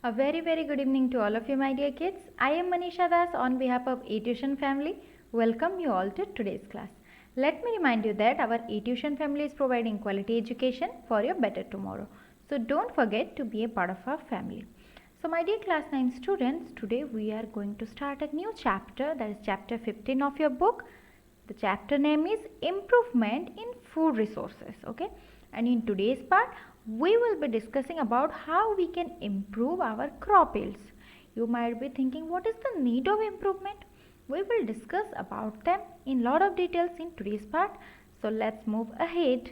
A very good evening to all of you, my dear kids. I am Manisha Das on behalf of eTuition family. Welcome you all to today's class. Let me remind you that our eTuition family is providing quality education for your better tomorrow. So don't forget to be a part of our family. So my dear class 9 students, today we are going to start a new chapter, that is chapter 15 of your book. The chapter name is Improvement in Food Resources. Okay, and in today's part we will be discussing about how we can improve our crop yields. You might be thinking, what is the need of improvement? We will discuss about them in lot of details in today's part. So let's move ahead.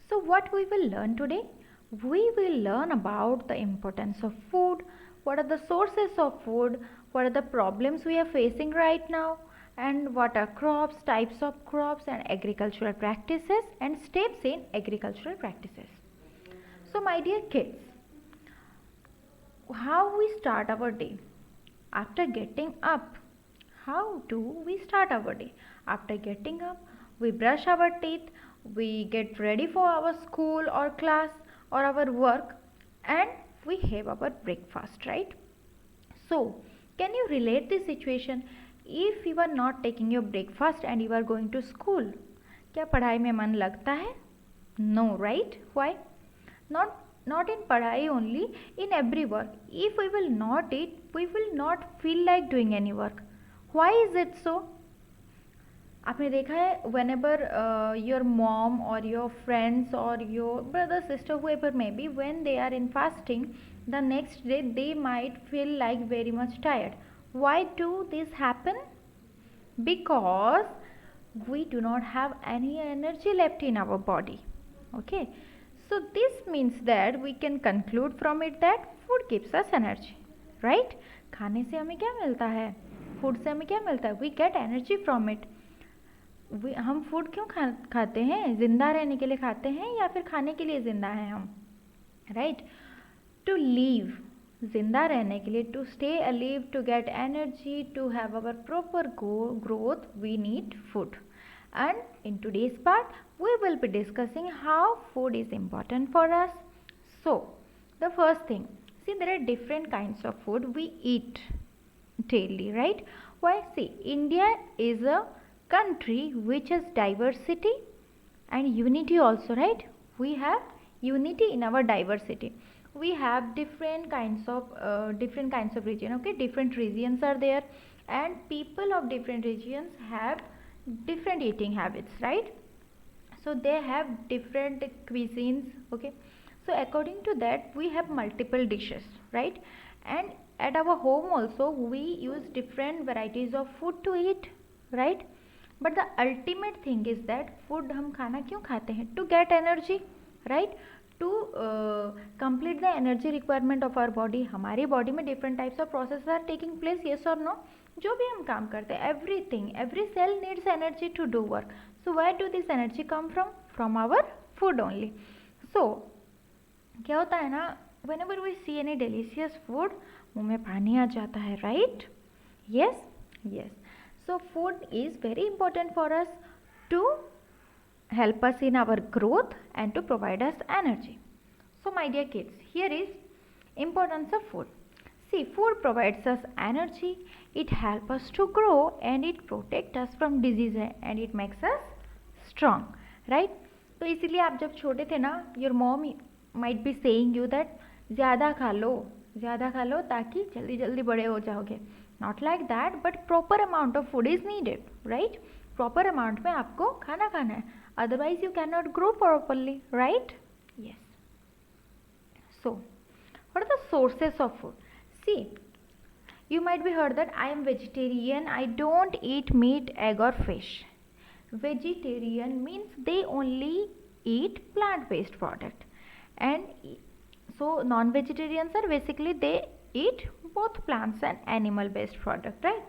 So what we will learn today? We will learn about the importance of food, what are the sources of food, what are the problems we are facing right now, and what are crops, types of crops and agricultural practices and steps in agricultural practices. So my dear kids, how we start our day? After getting up, how do we start our day? After getting up, we brush our teeth, we get ready for our school or class or our work, and we have our breakfast, right? So, can you relate this situation? If you are not taking your breakfast and you are going to school, क्या पढ़ाई में मन लगता है? No, right? Why? Not in पढ़ाई only, in every work. If we will not eat, we will not feel like doing any work. Why is it so? आपने देखा है whenever your mom or your friends or your brother, sister, whoever may be, when they are in fasting, the next day they might feel like very much tired. Why do this happen? Because we do not have any energy left in our body. Okay, so this means that we can conclude from it that food gives us energy, right? खाने से हमें क्या मिलता है? Food से हमें क्या मिलता है? We get energy from it. हम फूड क्यों खाते हैं? जिंदा रहने के लिए खाते हैं या फिर खाने के लिए जिंदा हैं हम? राइट, टू लीव, जिंदा रहने के लिए, to stay alive, to get energy, to have our proper growth, we need food. And in today's part we will be discussing how food is important for us. So the first thing, see, there are different kinds of food we eat daily, right? Why? See, India is a country which has diversity and unity also, right? We have unity in our diversity. We have different kinds of region. Okay, different regions are there and people of different regions have different eating habits, right? So they have different cuisines. Okay, so according to that we have multiple dishes, right? And at our home also we use different varieties of food to eat, right? But the ultimate thing is that food हम खाना क्यों खाते हैं? To get energy, right? To complete the energy requirement of our body. हमारी body में different types of processes are taking place, yes or no? जो भी हम काम करते हैं, everything, every cell needs energy to do work. So where do this energy come from? From our food only. So क्या होता है ना, whenever we see any delicious food, मुंह में पानी आ जाता है, right? Yes, yes. So food is very important for us to help us in our growth and to provide us energy. So my dear kids, here is importance of food. See, food provides us energy, it helps us to grow and it protects us from disease and it makes us strong, right? तो इसीलिए आप जब छोटे थे ना, your mom might be saying you that ज़्यादा खा लो ताकि जल्दी जल्दी बड़े हो जाओगे. Not like that, but proper amount of food is needed, right? Proper amount में आपको खाना है, otherwise you cannot grow properly, right? Yes. So what are the sources of food? See, you might be heard that I am vegetarian, I don't eat meat, egg or fish. Vegetarian means they only eat plant-based product, and so non-vegetarians are basically they eat both plants and animal-based product, right?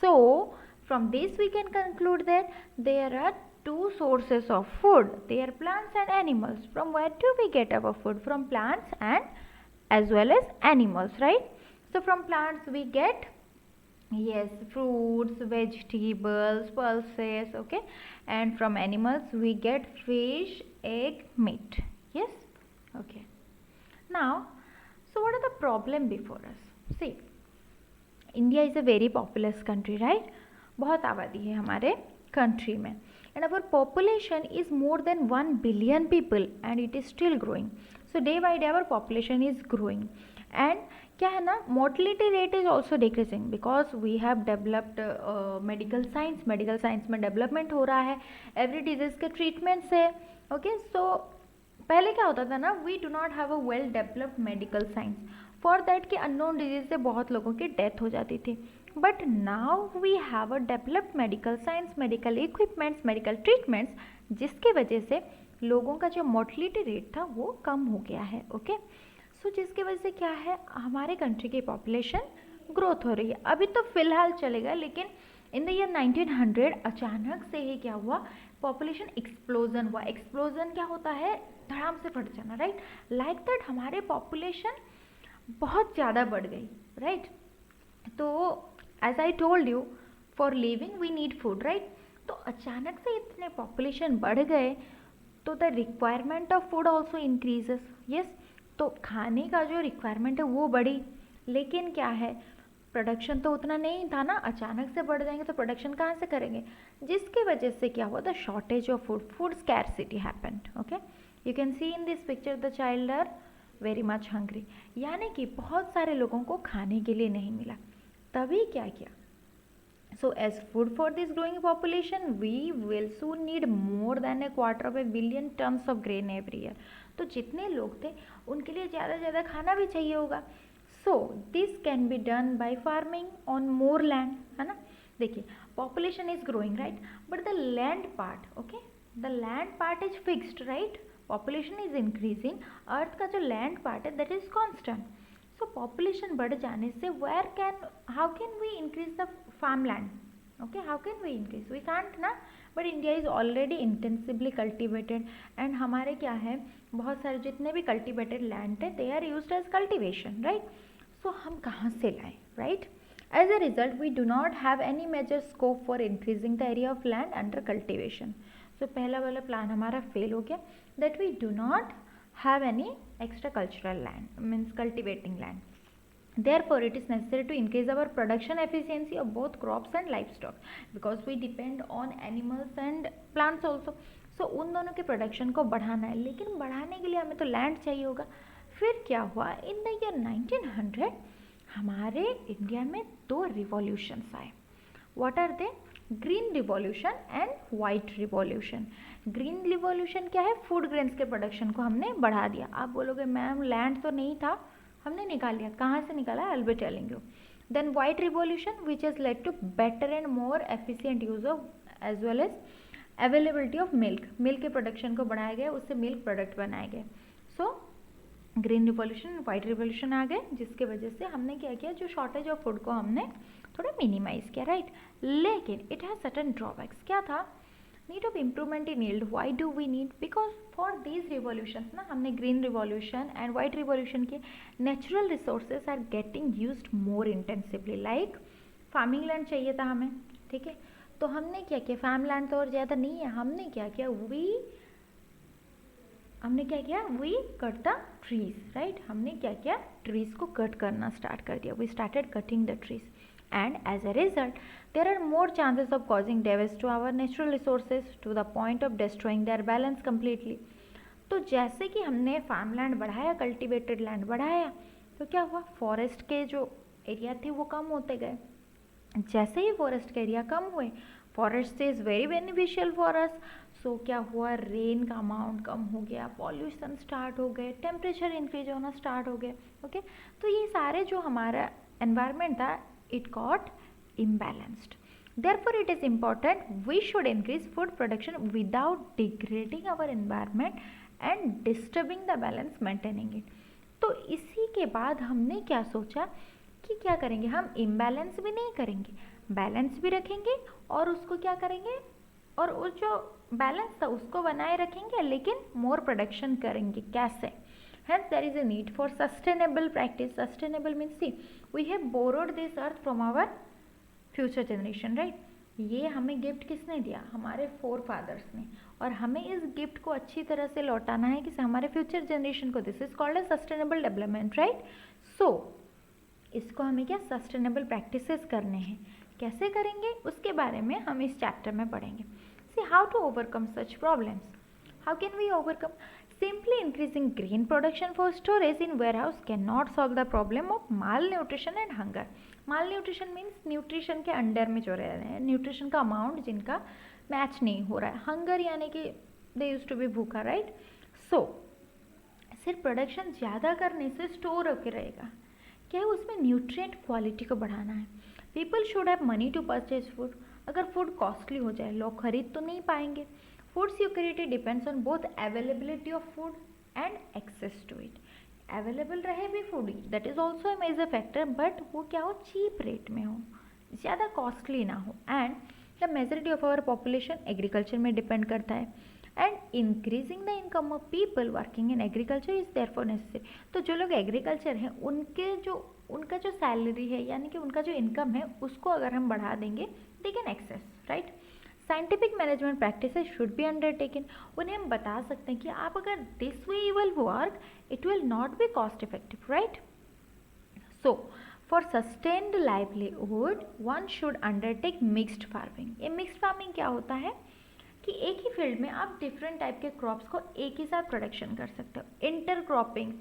So from this we can conclude that there are two sources of food. They are plants and animals. From where do we get our food? From plants and as well as animals, right? So from plants we get, yes, fruits, vegetables, pulses, okay, and from animals we get fish, egg, meat. Yes, okay. Now, so what are the problem before us? See, India is a very populous country, right? बहुत आबादी है हमारे country में, and our population is more than 1 billion people and it is still growing. So day by day our population is growing, and क्या है ना, mortality rate is also decreasing because we have developed medical science में development हो रहा है, every disease के treatments है. Okay, so पहले क्या होता था ना, we do not have a well developed medical science, for that कि अननोन डिजीज से बहुत लोगों की डेथ हो जाती थी. But now we have a developed medical science, medical equipments, medical treatments, जिसकी वजह से लोगों का जो मोर्टलिटी रेट था वो कम हो गया है. ओके, सो जिसकी वजह से क्या है, हमारे कंट्री की पॉपुलेशन ग्रोथ हो रही है. अभी तो फिलहाल चलेगा, लेकिन इन द ईयर 1900 अचानक से ही क्या हुआ, पॉपुलेशन एक्सप्लोजन हुआ. एक्सप्लोजन क्या होता है, धड़ाम से फट जाना, राइट. लाइक दैट हमारे पॉपुलेशन बहुत ज़्यादा बढ़ गई, राइट. तो as I told you, for living we need food, right. तो अचानक से इतने पॉपुलेशन बढ़ गए तो the requirement of food also increases. Yes, तो खाने का जो रिक्वायरमेंट है वो बढ़ी, लेकिन क्या है, प्रोडक्शन तो उतना नहीं था ना. अचानक से बढ़ जाएंगे तो प्रोडक्शन कहाँ से करेंगे, जिसकी वजह से क्या हुआ, the shortage of food, food scarcity happened. Okay, you can see in this picture the child are very much hungry, यानी कि बहुत सारे लोगों को खाने के लिए नहीं मिला. तभी क्या किया, so as food for this growing population we will soon need more than a quarter of a billion tons of grain every year. तो जितने लोग थे उनके लिए ज़्यादा ज़्यादा खाना भी चाहिए होगा. So this can be done by farming on more land, है ना. देखिए, population is growing, right, but the land part, okay, the land part is fixed, right. Population is increasing, earth का जो लैंड पार्ट है that is constant. So population बढ़ जाने से how can we increase the farmland? Okay, how can we increase? We can't ना. But India is already intensively cultivated, and हमारे क्या है, बहुत सारे जितने भी cultivated land है they are used as cultivation, right. So हम कहाँ से लाएं, right. As a result we do not have any major scope for increasing the area of land under cultivation. So पहला वाला प्लान हमारा फेल हो गया, that we do not have any extra cultural land, means cultivating land. Therefore, it is necessary to increase our production efficiency of both crops and livestock, because we depend on animals and plants also. So उन दोनों के production को बढ़ाना है, लेकिन बढ़ाने के लिए हमें तो लैंड चाहिए होगा. फिर क्या हुआ, इन द ईयर 1900 हमारे इंडिया में दो रिवॉल्यूशंस आए. What are they, green revolution and white revolution. Green revolution क्या है, फूड ग्रेन्स के प्रोडक्शन को हमने बढ़ा दिया. आप बोलोगे मैम लैंड तो नहीं था, हमने निकाल लिया. कहाँ से निकाला, I will be telling you. Then white revolution which has led to better and more efficient use of as well as availability of milk. Milk के प्रोडक्शन को बढ़ाया गया, उससे मिल्क प्रोडक्ट बनाए गए. So green revolution, white revolution आ गए, जिसके वजह से हमने क्या किया, जो शॉर्टेज ऑफ फूड को हमने थोड़ा मिनिमाइज किया, राइट. लेकिन इट हैज सर्टेन ड्रॉबैक्स. क्या था, need of improvement in yield. Why do we need, because for these revolution ना, हमने green revolution and white revolution के natural resources are getting used more intensively. Like farming land चाहिए था हमें, ठीक है. तो हमने क्या किया, फार्म लैंड तो और ज़्यादा नहीं है, हमने क्या किया, we cut the trees, right. हमने क्या किया, ट्रीज को कट करना स्टार्ट कर दिया. We started cutting the trees, and as a result there are more chances of causing damage to our natural resources to the point of destroying their balance completely. तो जैसे कि हमने farm land बढ़ाया, cultivated land बढ़ाया, तो क्या हुआ, forest के जो एरिया थे वो कम होते गए. जैसे ही फॉरेस्ट के एरिया कम हुए, forest is very beneficial for us. So क्या हुआ, रेन का अमाउंट कम हो गया, पॉल्यूशन स्टार्ट हो गए, टेम्परेचर इंक्रीज होना स्टार्ट हो गया. ओके, तो ये सारे जो हमारा एनवायरनमेंट था, it got imbalanced. Therefore, it is important we should increase food production without degrading our environment and disturbing the balance maintaining it. तो इसी के बाद हमने क्या सोचा कि क्या करेंगे, हम इम्बैलेंस भी नहीं करेंगे, बैलेंस भी रखेंगे, और उसको क्या करेंगे, और उस जो बैलेंस था उसको बनाए रखेंगे, लेकिन मोर प्रोडक्शन करेंगे. कैसे, hence there is a need for sustainable practice. Sustainable means, see, we have borrowed this earth from our future generation, right. ये हमें गिफ्ट किसने दिया, हमारे फोर फादर्स ने, और हमें इस गिफ्ट को अच्छी तरह से लौटाना है कि हमारे फ्यूचर जनरेशन को. This is called as sustainable development, right. So इसको हमें क्या सस्टेनेबल प्रैक्टिसेस करने हैं. कैसे करेंगे उसके बारे में हम इस चैप्टर में पढ़ेंगे. See how to overcome such problems. How can we overcome. Simply increasing grain production for storage in warehouse cannot solve the problem of malnutrition and hunger. Malnutrition means nutrition के अंडर में जो रह रहे हैं, nutrition का amount जिनका match नहीं हो रहा है. हंगर यानी कि दे यूज टू बी भूखा, राइट. सो सिर्फ प्रोडक्शन ज़्यादा करने से स्टोर होकर रहेगा. क्या है उसमें न्यूट्रिएंट क्वालिटी को बढ़ाना है. People should have money to purchase food. अगर फूड कॉस्टली हो जाए लोग खरीद तो नहीं पाएंगे. Food security depends on both availability of food and access to it. Available रहे भी food, that is also a major factor, but वो क्या हो चीप रेट में हो, ज़्यादा कॉस्टली ना हो. And the majority of our population agriculture में डिपेंड करता है. And increasing the income of people working in agriculture is therefore necessary. तो जो लोग एग्रीकल्चर हैं उनका जो सैलरी है यानी कि उनका जो इनकम है उसको अगर हम बढ़ा देंगे they can access, right. Scientific management practices should be undertaken. उन्हें हम बता सकते हैं कि आप अगर this way you will work it will not be cost effective, right. So for sustained livelihood one should undertake mixed farming. ये mixed farming क्या होता है कि एक ही फील्ड में आप डिफरेंट टाइप के क्रॉप्स को एक ही साथ प्रोडक्शन कर सकते हो. Inter cropping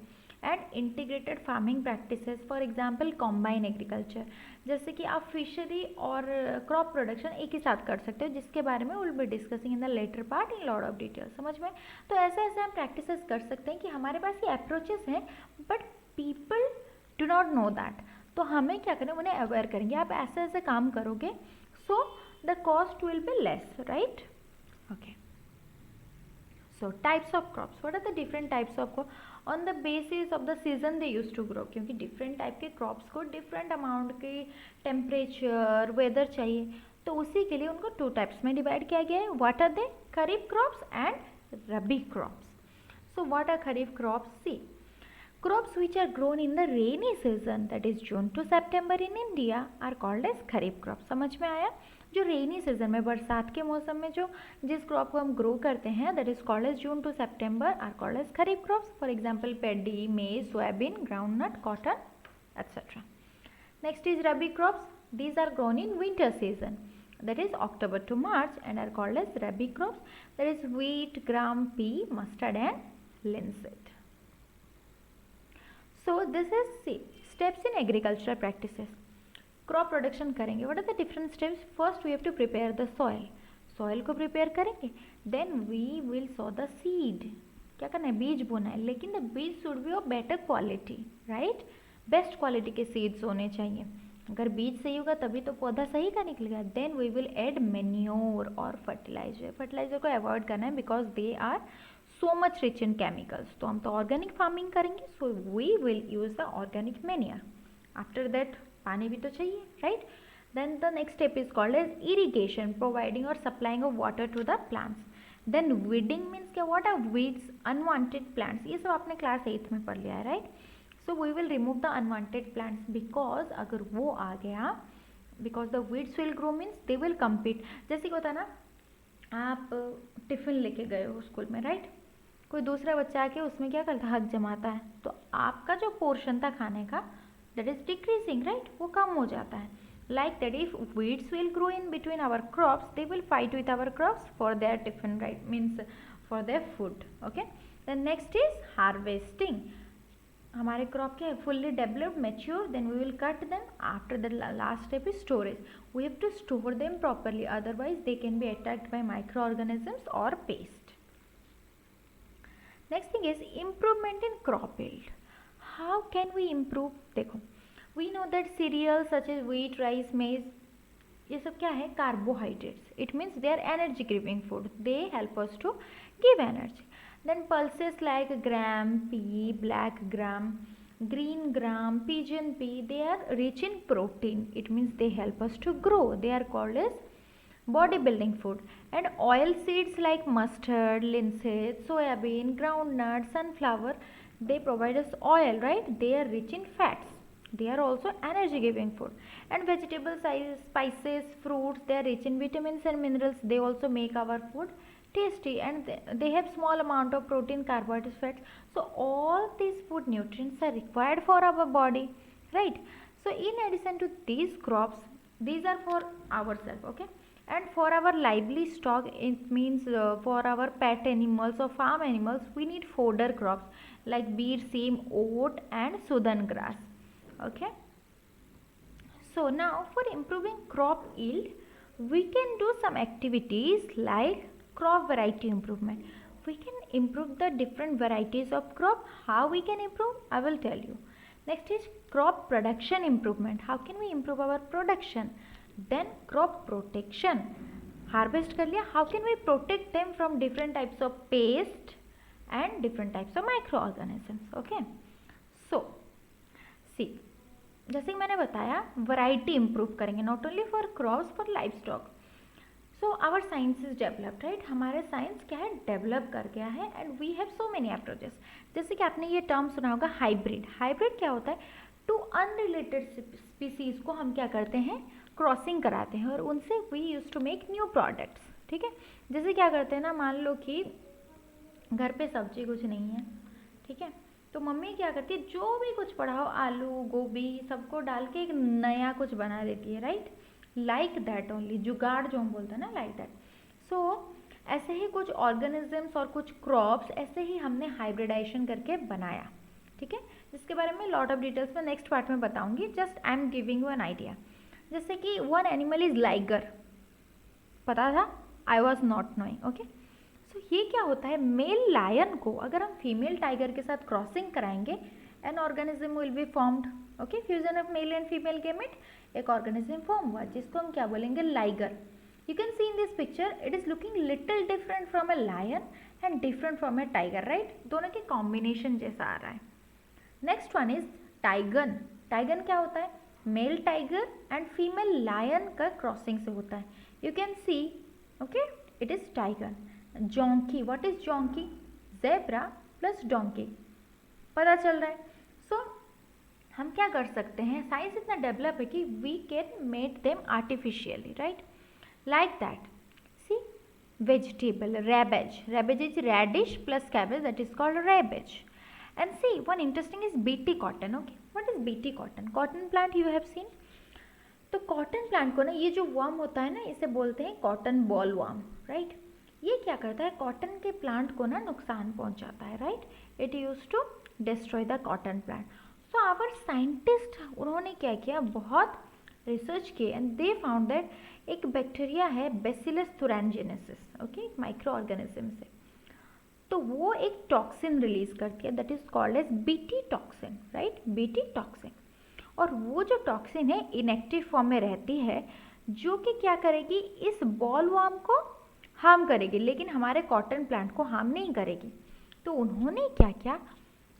and integrated farming practices, for example combine agriculture. जैसे कि आप फिशरी और क्रॉप प्रोडक्शन एक ही साथ कर सकते हो, जिसके बारे में will be discussing in the later part in lot of detail. समझ में. तो ऐसे ऐसे हम प्रैक्टिसेस कर सकते हैं कि हमारे पास ये अप्रोचेस हैं but people do not know that. तो हमें क्या करें, उन्हें अवेयर करेंगे. आप ऐसे ऐसे काम करोगे so the cost will be less, right. Okay, so types of crops. What are the different types of crops? On the basis of the season they used to grow. क्योंकि different type के crops को different amount के temperature, weather चाहिए, तो उसी के लिए उनको two types में divide किया गया है. What are they? Kharif crops and Rabi crops. So what are Kharif crops? See, crops which are grown in the rainy season, that is June to September in India, are called as Kharif crops. समझ में आया. जो rainy season में बरसात के मौसम में जो जिस क्रॉप को हम ग्रो करते हैं that is called as June to September are called as kharif crops. For example paddy, maize, soybean, groundnut, cotton etcetera. Next is rabi crops. These are grown in winter season that is October to March and are called as rabi crops. That is wheat, gram, pea, mustard and linseed. So this is steps in agricultural practices. Crop production करेंगे. What are the different steps. First we have to prepare the soil. Soil को prepare करेंगे. Then we will sow the seed. क्या करना है, बीज बोना है, लेकिन द बीज should be of better quality, right. Best quality के सीड्स होने चाहिए. अगर बीज सही होगा तभी तो पौधा सही का निकलेगा. Then we will add manure और फर्टिलाइजर. फर्टिलाइजर को अवॉइड करना है because they are so much rich in chemicals. तो हम तो ऑर्गेनिक फार्मिंग करेंगे, so we will use the organic manure. After that पानी भी तो चाहिए, right. Then the next step is called as irrigation, providing और supplying of water to the plants. Then weeding means क्या, what are weeds, unwanted plants. ये सब आपने class 8 में पढ़ लिया है, right. So we will remove the unwanted plants because अगर वो आ गया, because the weeds will grow means they will compete. जैसे कि होता है ना, आप टिफिन लेके गए हो स्कूल में, राइट. कोई दूसरा बच्चा आके उसमें क्या करता है, हक जमाता है, तो आपका जो पोर्शन था खाने का that is decreasing, right. वो कम हो जाता है. Like that, if weeds will grow in between our crops, they will fight with our crops for their tiffin, right, means for their food. Okay. Then next is harvesting. हमारे crop क्या है, fully developed, mature, then we will cut them. After the last step is storage. We have to store them properly, otherwise they can be attacked by microorganisms or pest. Next thing is improvement in crop yield. How can we improve? देखो, we know that cereals such as wheat, rice, maize, ये सब क्या है, carbohydrates. It means they are energy giving food. They help us to give energy. Then pulses like gram, pea, black gram, green gram, pigeon pea, they are rich in protein. It means they help us to grow. They are called as bodybuilding food. And oil seeds like mustard, linseed, soybean, groundnut, sunflower, they provide us oil, right. They are rich in fats. They are also energy giving food. And vegetables, spices, fruits, they are rich in vitamins and minerals. They also make our food tasty, and they have small amount of protein, carbohydrates, fats. So all these food nutrients are required for our body, right? So in addition to these crops, these are for ourselves, okay, and for our lively stock, it means for our pet animals or farm animals, we need fodder crops like wheat, seam, oat and sudan grass, okay. So now for improving crop yield, we can do some activities like crop variety improvement. We can improve the different varieties of crop. How we can improve? I will tell you. Next is crop production improvement. How can we improve our production? Then crop protection. Harvest कर लिया. How can we protect them from different types of pest and different types of microorganisms? Okay. So, see. जैसे कि मैंने बताया variety improve करेंगे not only for crops for livestock. So our science is developed, right. हमारे science क्या है, develop कर गया है and we have so many approaches. जैसे कि आपने ये टर्म सुना होगा हाइब्रिड. हाइब्रिड क्या होता है, टू अनरिलेटेड स्पीसीज को हम क्या करते हैं, क्रॉसिंग कराते हैं और उनसे we use to make new products. ठीक है, जैसे क्या करते हैं ना, मान लो कि घर पे सब्जी कुछ नहीं है, ठीक है, तो मम्मी क्या करती है, जो भी कुछ पड़ा हो आलू गोभी सबको डाल के एक नया कुछ बना देती है, राइट. लाइक दैट ओनली, जुगाड़ जो हम बोलते हैं ना, लाइक दैट. सो ऐसे ही कुछ ऑर्गेनिजम्स और कुछ क्रॉप्स ऐसे ही हमने हाइब्रिडाइजेशन करके बनाया, ठीक है, जिसके बारे में लॉट ऑफ डिटेल्स में नेक्स्ट पार्ट में बताऊंगी. Just I am giving you an idea. जैसे कि वन एनिमल इज लाइगर, पता था, I was not knowing, okay. तो ये क्या होता है, मेल लायन को अगर हम फीमेल टाइगर के साथ क्रॉसिंग कराएंगे, an organism will be formed, okay, fusion of male and female gamete, एक ऑर्गेनिज्म फॉर्म हुआ जिसको हम क्या बोलेंगे, liger. You can see in this picture it is looking little different from a lion and different from a tiger, right. दोनों के combination जैसा आ रहा है. Next one is tigon. Tigon क्या होता है, male tiger and female lion का क्रॉसिंग से होता है. You can see, okay, it is tigon. Zonkey, what is zonkey, zebra plus donkey, पता चल रहा है. सो हम क्या कर सकते हैं, साइंस इतना डेवलप है कि we can make them artificially, right, like that. See vegetable, rabbage, rabbage is radish plus cabbage, that is called rabbage. And see one interesting is BT cotton. Okay, what is BT cotton, cotton plant you have seen. तो cotton plant को ना, ये जो worm होता है ना, इसे बोलते हैं कॉटन बॉल वर्म, राइट. ये क्या करता है, कॉटन के प्लांट को ना नुकसान पहुंचाता है, right. It use to destroy the cotton plant. So our scientist, उन्होंने क्या किया, बहुत रिसर्च किए एंड दे फाउंड दैट एक बैक्टीरिया है बेसिलस थुरैन्जेनेसिस, ओके, एक माइक्रो ऑर्गेनिज्म से. तो वो एक टॉक्सिन रिलीज करती है that is called as BT toxin, right, BT toxin. और वो जो टॉक्सिन है इनएक्टिव फॉर्म में रहती है, जो कि क्या करेगी, इस बॉल वर्म को हार्म करेगी, लेकिन हमारे कॉटन प्लांट को हार्म नहीं करेगी. तो उन्होंने क्या किया,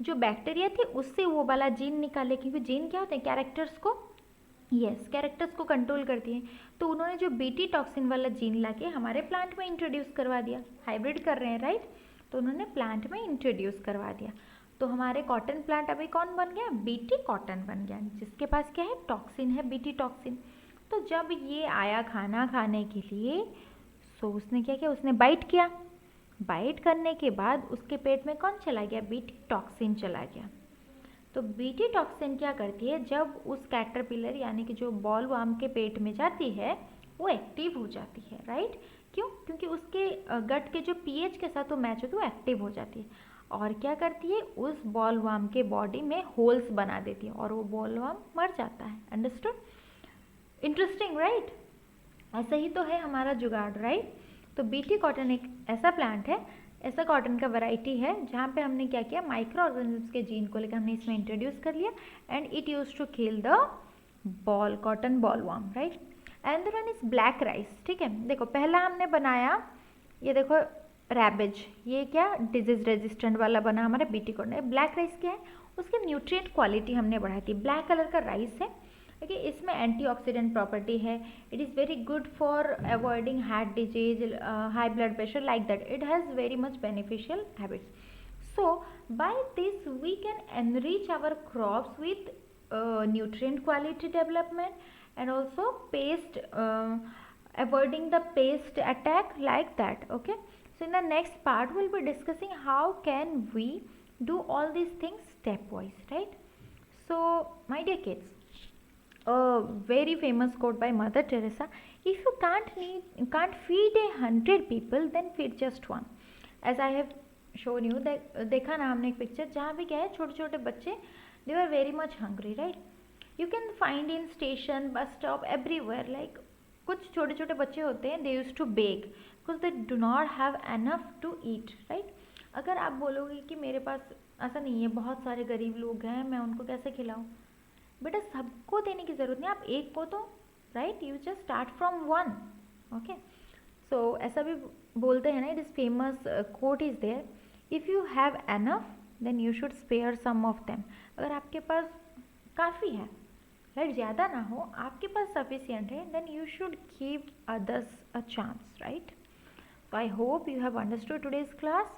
जो बैक्टीरिया थी उससे वो वाला जीन निकाले, क्योंकि जीन क्या होते हैं, कैरेक्टर्स को, यस, कैरेक्टर्स को कंट्रोल करती है. तो उन्होंने जो बीटी टॉक्सिन वाला जीन लाके हमारे प्लांट में इंट्रोड्यूस करवा दिया. हाइब्रिड कर रहे हैं, राइट, तो उन्होंने प्लांट में इंट्रोड्यूस करवा दिया. तो हमारे कॉटन प्लांट अभी कौन बन गया, बीटी कॉटन बन गया, जिसके पास क्या है, टॉक्सिन है, बीटी टॉक्सिन. तो जब ये आया खाना खाने के लिए, तो उसने क्या किया, उसने बाइट किया. बाइट करने के बाद उसके पेट में कौन चला गया, बीटी टॉक्सिन चला गया. तो बीटी टॉक्सिन क्या करती है, जब उस कैटरपिलर यानी कि जो बॉल वर्म के पेट में जाती है, वो एक्टिव हो जाती है, राइट. क्यों, क्योंकि उसके गट के जो पीएच के साथ वो मैच होती है, वो एक्टिव हो जाती है. और क्या करती है, उस बॉल वर्म के बॉडी में होल्स बना देती है और वो बॉल वर्म मर जाता है. Understood, interesting, right. ऐसा ही तो है हमारा जुगाड़, राइट. तो बीटी कॉटन एक ऐसा प्लांट है, ऐसा कॉटन का वैरायटी है जहाँ पे हमने क्या किया, माइक्रो ऑर्गेनिज्म्स के जीन को लेकर हमने इसमें इंट्रोड्यूस कर लिया and it use to kill the boll, cotton boll worm, right. And one is black rice. ठीक है, देखो पहला हमने बनाया, ये देखो रैबेज, ये क्या डिजीज रेजिस्टेंट वाला बना हमारा बीटी कॉटन. ब्लैक राइस क्या है, उसकी न्यूट्रिएंट क्वालिटी हमने बढ़ाई थी. ब्लैक कलर का राइस है, देखिए इसमें एंटीऑक्सीडेंट प्रॉपर्टी है. It is very good for avoiding heart disease, high blood pressure, like that. It has very much beneficial habits. So by this we can enrich our crops with nutrient quality development and also pest avoiding the pest attack, like that, okay. So in the next part we'll be discussing how can we do all these things stepwise, right? So my dear kids, a very famous quote by Mother Teresa: if you can't feed 100 people, then feed just one. As I have shown you that, देखा ना हमने एक picture जहाँ पे क्या है, छोटे छोटे बच्चे, they were very much hungry, right? You can find in station, bus stop, everywhere, like कुछ छोटे छोटे बच्चे होते हैं, they used to beg because they do not have enough to eat, right? अगर आप बोलोगे कि मेरे पास ऐसा नहीं है, बहुत सारे गरीब लोग हैं, मैं उनको कैसे खिलाऊं, बेटा सबको देने की ज़रूरत नहीं, आप एक को तो, right, you just start from one, okay. So ऐसा भी बोलते हैं ना, it is famous quote is there, if you have enough then you should spare some of them. अगर आपके पास काफ़ी है, राइट, ज़्यादा ना हो, आपके पास सफिशियंट है, then you should give others a chance, right. So I hope you have understood today's class.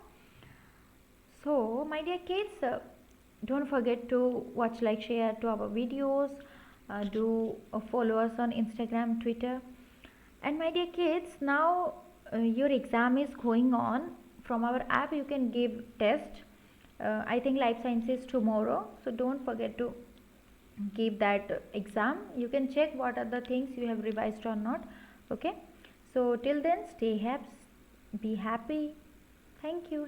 So, my dear kids, don't forget to watch, like, share to our videos. Do follow us on Instagram, Twitter. And my dear kids, now your exam is going on. From our app, you can give test. I think life science is tomorrow, so don't forget to give that exam. You can check what are the things you have revised or not. Okay. So till then, stay happy, be happy. Thank you.